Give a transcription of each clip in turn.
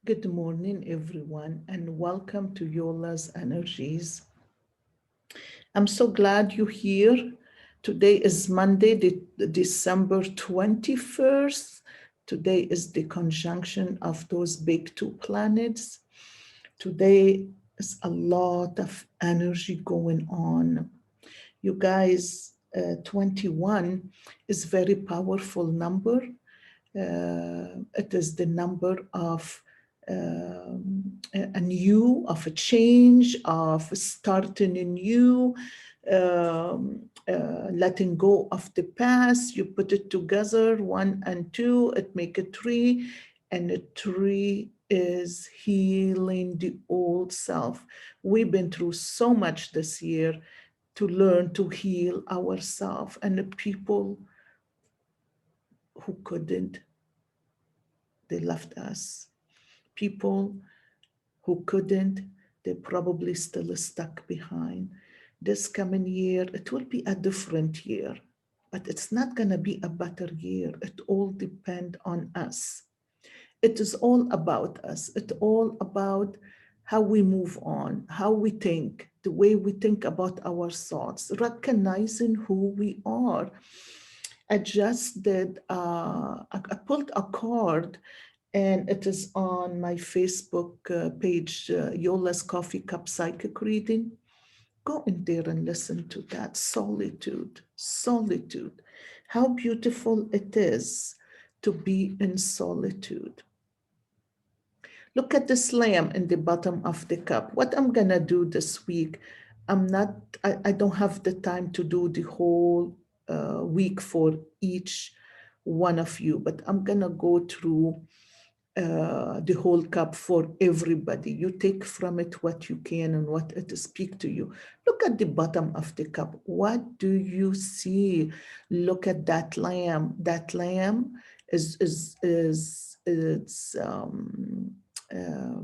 Good morning, everyone, and welcome to Yola's Energies. I'm so glad you're here. Today is Monday, December 21st. Today is the conjunction of those big two planets. Today is a lot of energy going on. You guys, 21 is very powerful number. It is the number of a new, of a change, of starting anew, letting go of the past. You put it together, one and two, it make a three, and a three is healing the old self. We've been through so much this year to learn to heal ourselves, and the people who couldn't, they left us. People who couldn't, they probably still stuck behind. This coming year, it will be a different year, but it's not going to be a better year. It all depends on us. It is all about us. It's all about how we move on, how we think, the way we think about our thoughts, recognizing who we are. I just did, I pulled a card, and it is on my Facebook page, Yola's Coffee Cup Psychic Reading. Go in there and listen to that. Solitude, solitude. How beautiful it is to be in solitude. Look at the slam in the bottom of the cup. What I'm gonna do this week, I don't have the time to do the whole week for each one of you, but I'm gonna go through the whole cup for everybody. You take from it what you can and what it speak to you. Look at the bottom of the cup. What do you see? Look at that lamb. That lamb is um, uh,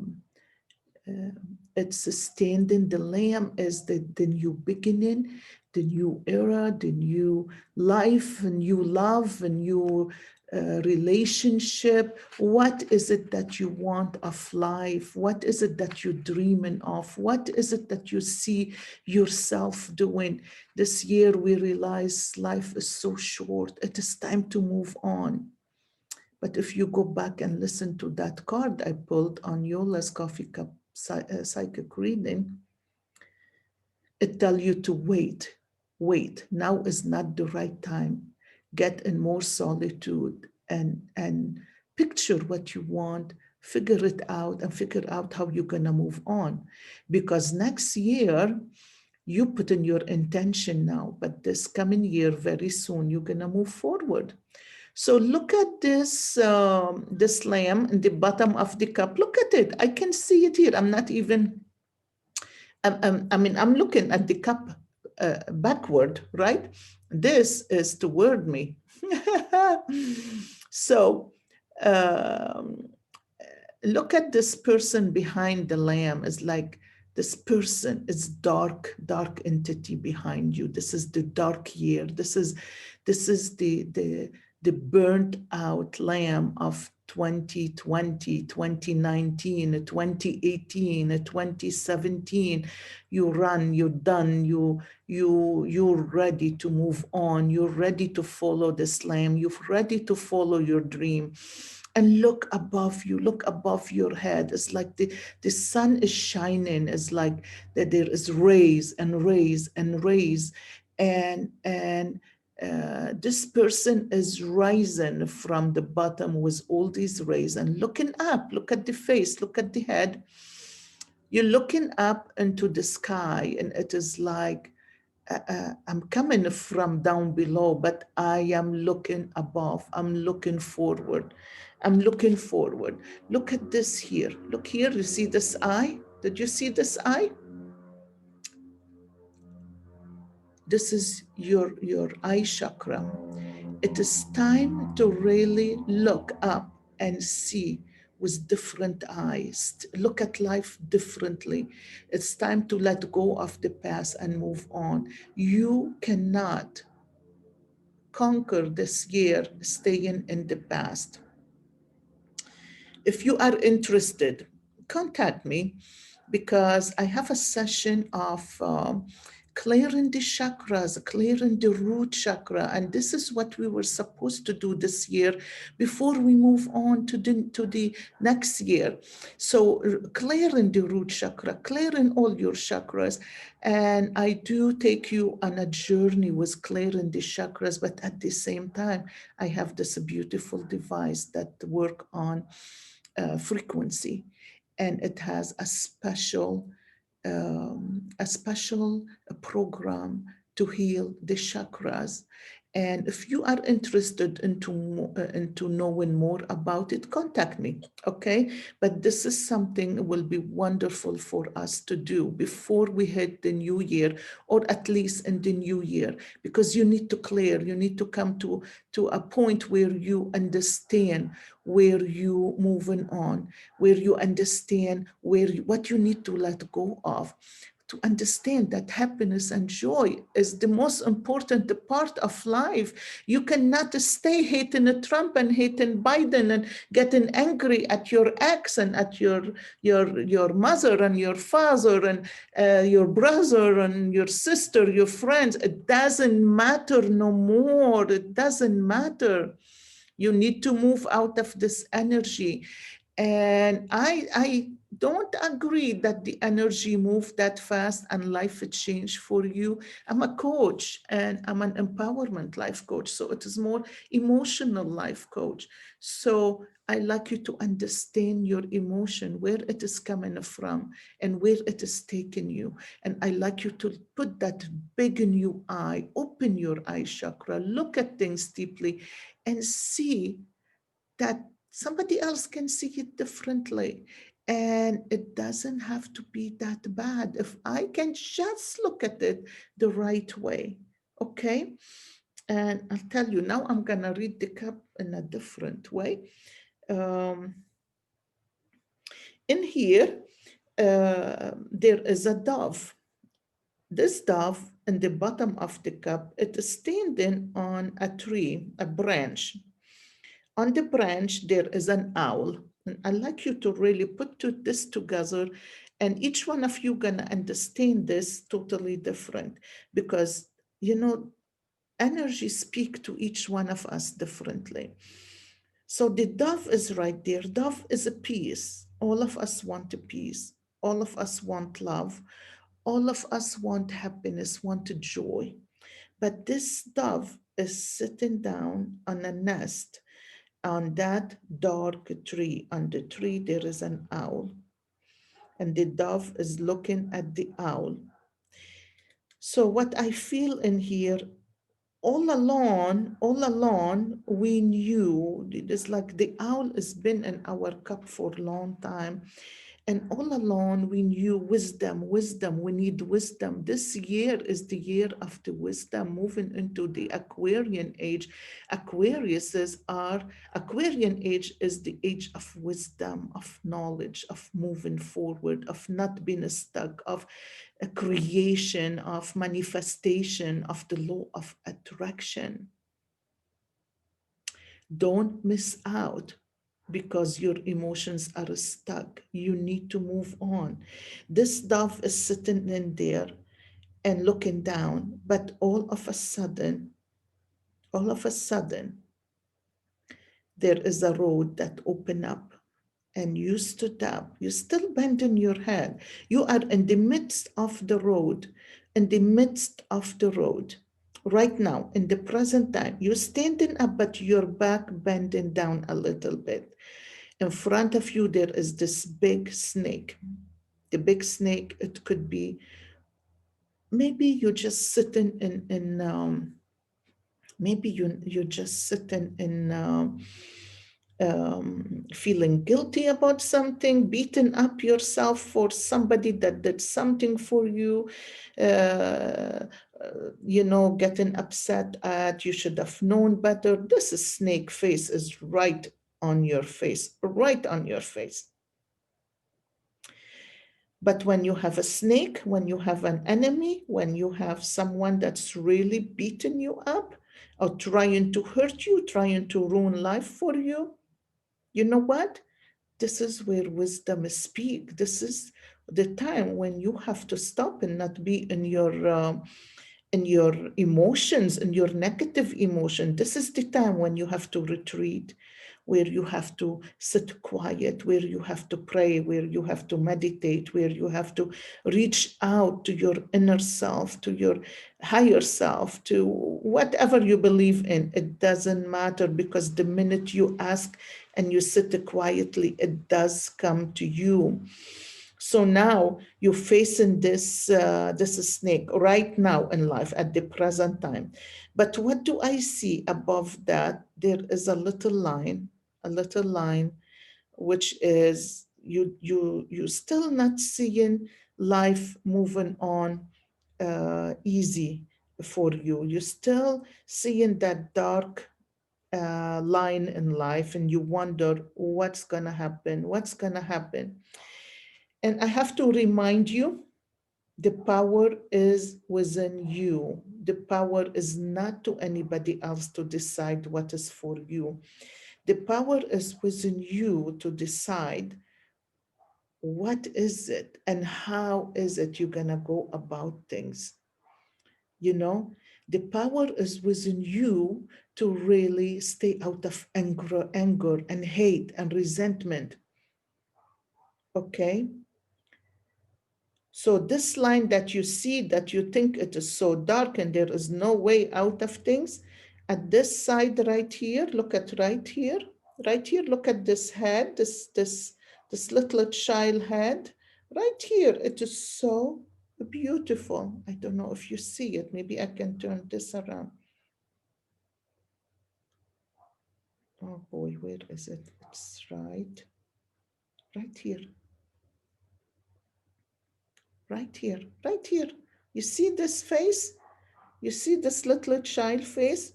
it's standing. The lamb is the new beginning, the new era, the new life, a new love, a new relationship. What is it that you want of life? What is it that you're dreaming of? What is it that you see yourself doing? This year we realize life is so short. It is time to move on. But if you go back and listen to that card I pulled on Yola's Coffee Cup Psychic Reading, it tells you to wait. Wait. Now is not the right time. Get in more solitude and picture what you want, figure it out, and figure out how you're going to move on. Because next year, you put in your intention now, but this coming year, very soon, you're going to move forward. So look at this lamb in the bottom of the cup. Look at it. I can see it here. I'm not even, I'm looking at the cup backward, right? This is toward me. So um, look at this person behind the lamb. It's like this person is dark entity behind you. This is the dark year. This is the burnt out lamb of 2020, 2019, 2018, 2017. You run, you're done, you're ready to move on, you're ready to follow this lamb, you're ready to follow your dream. And look above you, look above your head. It's like the sun is shining. It's like that there is rays and rays and rays. And this person is rising from the bottom with all these rays and looking up. Look at the face, look at the head. You're looking up into the sky, and it is like I'm coming from down below, but I am looking above. I'm looking forward. I'm looking forward. Look at this here. Look here. You see this eye? Did you see this eye? This is your eye chakra. It is time to really look up and see with different eyes. Look at life differently. It's time to let go of the past and move on. You cannot conquer this year staying in the past. if you are interested, contact me because I have a session of clearing the chakras, clearing the root chakra. And this is what we were supposed to do this year before we move on to the next year. So clearing the root chakra, clearing all your chakras. And I do take you on a journey with clearing the chakras, but at the same time, I have this beautiful device that work on frequency, and it has a special program to heal the chakras. And if you are interested into knowing more about it, contact me, okay? But this is something will be wonderful for us to do before we hit the new year, or at least in the new year, because you need to clear, you need to come to a point where you understand where you moving on, where you understand what you need to let go of, to understand that happiness and joy is the most important part of life. You cannot stay hating Trump and hating Biden and getting angry at your ex and at your mother and your father and your brother and your sister, your friends. It doesn't matter no more. It doesn't matter. You need to move out of this energy. And I don't agree that the energy moved that fast and life would change for you. I'm a coach and I'm an empowerment life coach. So it is more emotional life coach. So I like you to understand your emotion, where it is coming from and where it is taking you. And I like you to put that big new eye, open your eye chakra, look at things deeply and see that somebody else can see it differently. And it doesn't have to be that bad if I can just look at it the right way. Okay. And I'll tell you now, I'm going to read the cup in a different way. Um, in here, there is a dove. This dove in the bottom of the cup, it is standing on a tree, a branch. On the branch, there is an owl. And I'd like you to really this together, and each one of you gonna understand this totally different, because you know energy speak to each one of us differently. So the dove is right there. Dove is a peace. All of us want a peace. All of us want love. All of us want happiness, want joy. But this dove is sitting down on a nest on that dark tree. On the tree, there is an owl, and the dove is looking at the owl. So, what I feel in here, all along, we knew it is like the owl has been in our cup for a long time. And all along, we knew wisdom, wisdom, we need wisdom. This year is the year of the wisdom, moving into the Aquarian age. Aquarian age is the age of wisdom, of knowledge, of moving forward, of not being stuck, of a creation, of manifestation, of the law of attraction. Don't miss out because your emotions are stuck. You need to move on. This dove is sitting in there and looking down, but all of a sudden, there is a road that opened up and you stood up. You're still bending your head. You are in the midst of the road, in the midst of the road. Right now, in the present time, you're standing up, but your back bending down a little bit. In front of you, there is this big snake. The big snake, it could be, maybe you're just sitting maybe you're just sitting in feeling guilty about something, beating up yourself for somebody that did something for you, uh, getting upset at, you should have known better. This is snake face is right on your face, right on your face. But when you have a snake, when you have an enemy, when you have someone that's really beating you up or trying to hurt you, trying to ruin life for you, you know what? this is where wisdom speak. This is the time when you have to stop and not be in your emotions, in your negative emotion. This is the time when you have to retreat, where you have to sit quiet, where you have to pray, where you have to meditate, where you have to reach out to your inner self, to your higher self, to whatever you believe in. It doesn't matter, because the minute you ask and you sit quietly, it does come to you. So now you're facing this snake right now in life at the present time. But what do I see above that? There is a little line, which is you still not seeing life moving on easy for you. You still seeing that dark line in life, and you wonder what's gonna happen, what's gonna happen. And I have to remind you, the power is within you. The power is not to anybody else to decide what is for you. The power is within you to decide what is it and how is it you're going to go about things. You know, the power is within you to really stay out of anger and hate and resentment. Okay? So this line that you see, that you think it is so dark and there is no way out of things, at this side right here, look at right here, look at this head, this little child head, right here. It is so beautiful. I don't know if you see it. Maybe I can turn this around. Oh boy, where is it? It's right here, right here, right here. You see this face? You see this little child face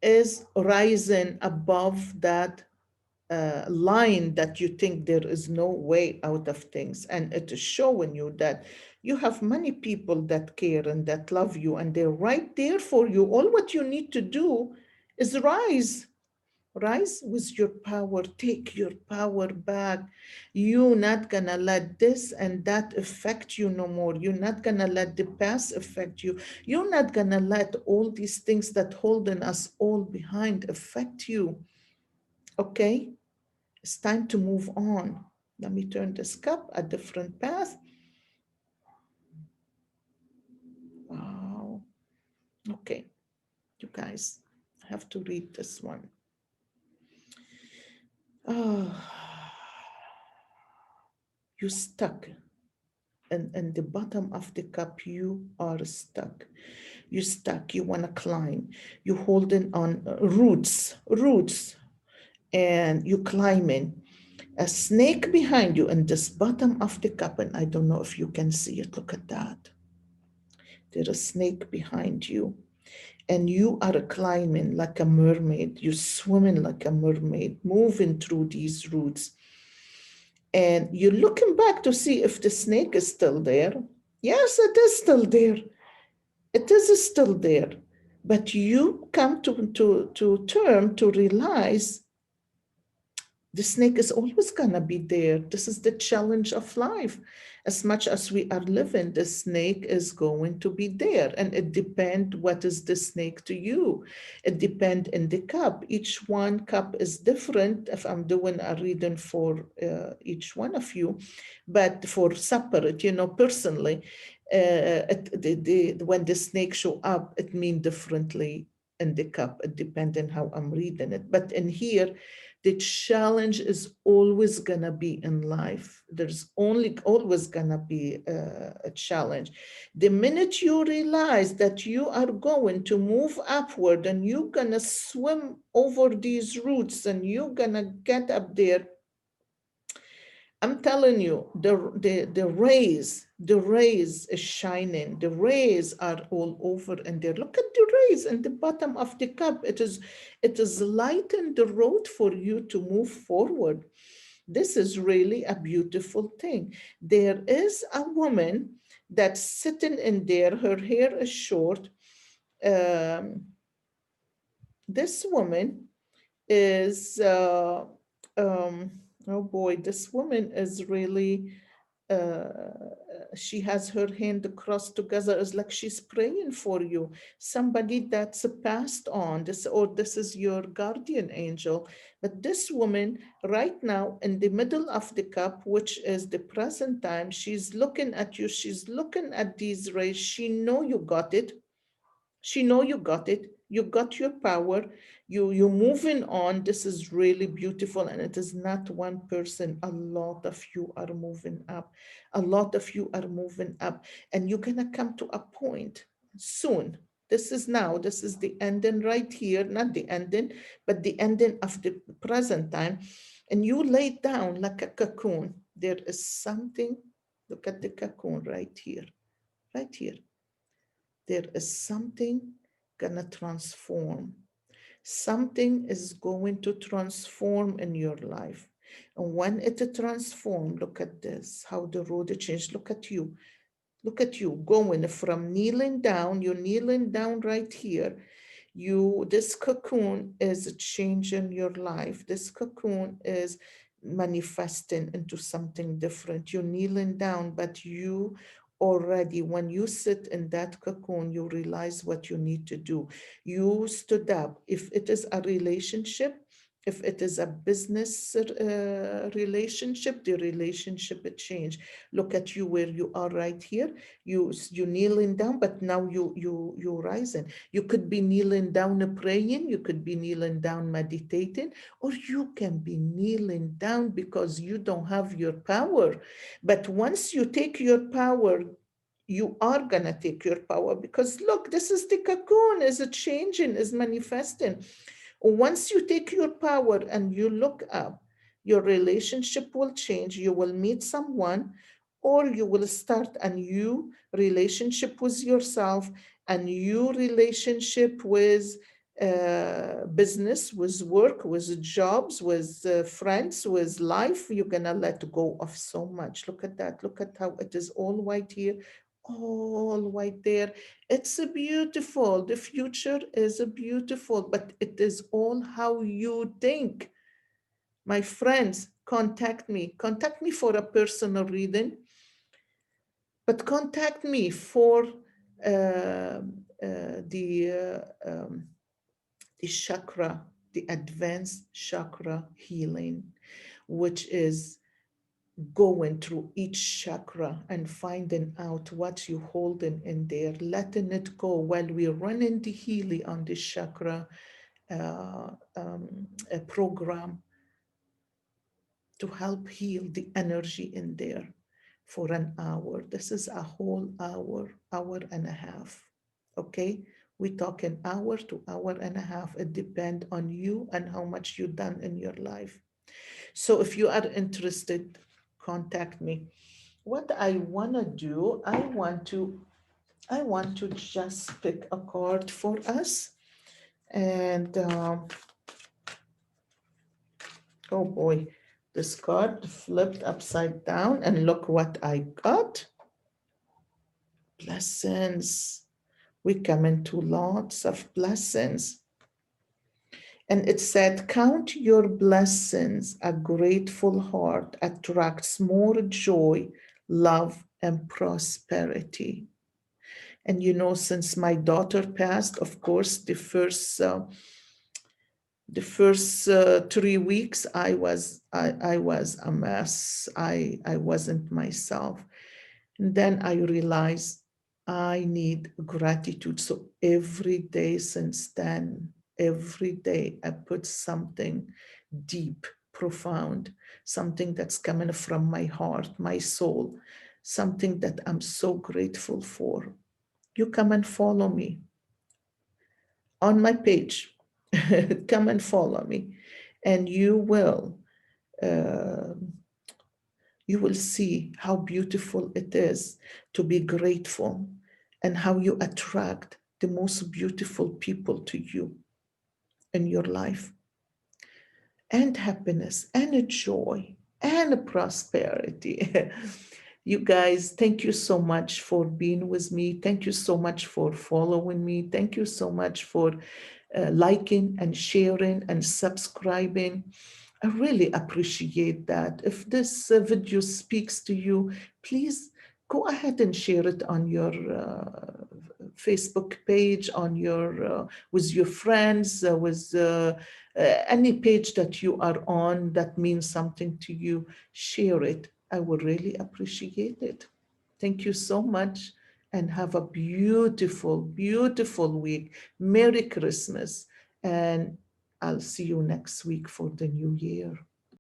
is rising above that line that you think there is no way out of things. And it is showing you that you have many people that care and that love you, and they're right there for you. All what you need to do is rise. Rise with your power, take your power back. You're not gonna let this and that affect you no more. You're not gonna let the past affect you. You're not gonna let all these things that holding us all behind affect you. Okay? It's time to move on. Let me turn this cup a different path. Wow. Okay, you guys, I have to read this one. Oh, you stuck. And the bottom of the cup, you are stuck. You're stuck. You want to climb. You're holding on roots, and you climbing. A snake behind you in this bottom of the cup, and I don't know if you can see it. Look at that. There's a snake behind you, and you are climbing like a mermaid. You're swimming like a mermaid, moving through these roots. And you're looking back to see if the snake is still there. Yes, it is still there. It is still there. But you come to term to realize the snake is always going to be there. This is the challenge of life. As much as we are living, the snake is going to be there. And it depends what is the snake to you. It depends in the cup. Each one cup is different if I'm doing a reading for each one of you. But for separate, personally, when the snake show up, it means differently in the cup. It depends on how I'm reading it. But in here, the challenge is always gonna be in life. There's always gonna be a challenge. The minute you realize that you are going to move upward and you're gonna swim over these roots and you're gonna get up there, I'm telling you, the rays is shining. The rays are all over and there. Look at the rays in the bottom of the cup. It is lighting the road for you to move forward. This is really a beautiful thing. There is a woman that's sitting in there. Her hair is short. Um, this woman is um, Oh boy, this woman is really, she has her hand crossed together. It's like she's praying for you. Somebody that's passed on, this, or this is your guardian angel. But this woman, right now, in the middle of the cup, which is the present time, she's looking at you. She's looking at these rays. She know you got it. She know you got it. You got your power. You're moving on. This is really beautiful, and it is not one person. A lot of you are moving up. A lot of you are moving up, and you're gonna come to a point soon. This is now. This is the ending right here, not the ending, but the ending of the present time. And you lay down like a cocoon. There is something. Look at the cocoon right here, right here. There is something gonna transform. Something is going to transform in your life. And when it transforms, look at this, how the road changed. Look at you. Look at you going from kneeling down, you're kneeling down right here. This cocoon is changing your life. This cocoon is manifesting into something different. You're kneeling down, but you already, when you sit in that cocoon, you realize what you need to do. You stood up. If it is a relationship, if it is a business relationship, the relationship it change. Look at you where you are right here. You kneeling down, but now you rising. You could be kneeling down praying, you could be kneeling down meditating, or you can be kneeling down because you don't have your power. But once you take your power, you are gonna take your power, because look, this is the cocoon, is it changing, is manifesting. Once you take your power and you look up, your relationship will change. You will meet someone, or you will start a new relationship with yourself, a new relationship with business, with work, with jobs, with friends, with life. You're gonna let go of so much. Look at that. Look at how it is all white here, all white there. It's a beautiful. The future is a beautiful, but it is all how you think. My friends, contact me. Contact me for a personal reading, but contact me for the chakra, the advanced chakra healing, which is going through each chakra and finding out what you're holding in there, letting it go while we're running the healing on this chakra program to help heal the energy in there for an hour. This is a whole hour, hour and a half. Okay? We talk an hour to hour and a half. It depends on you and how much you've done in your life. So if you are interested, contact me. What I want to do, I want to just pick a card for us. And oh boy, this card flipped upside down, and look what I got. Blessings. We come into lots of blessings. And it said, count your blessings. A grateful heart attracts more joy, love, and prosperity. And since my daughter passed, of course, the first 3 weeks, I was a mess. I wasn't myself. And then I realized I need gratitude. So every day since then, every day I put something deep, profound, something that's coming from my heart, my soul, something that I'm so grateful for. You come and follow me on my page. Come and follow me, and uh, you will see how beautiful it is to be grateful, and how you attract the most beautiful people to you in your life, and happiness and joy and prosperity. You guys, thank you so much for being with me. Thank you so much for following me. Thank you so much for liking and sharing and subscribing. I really appreciate that. If this video speaks to you, please go ahead and share it on your Facebook page, on your with your friends, with any page that you are on that means something to you. Share it. I would really appreciate it. Thank you so much, and have a beautiful, beautiful week. Merry Christmas, and I'll see you next week for the new year.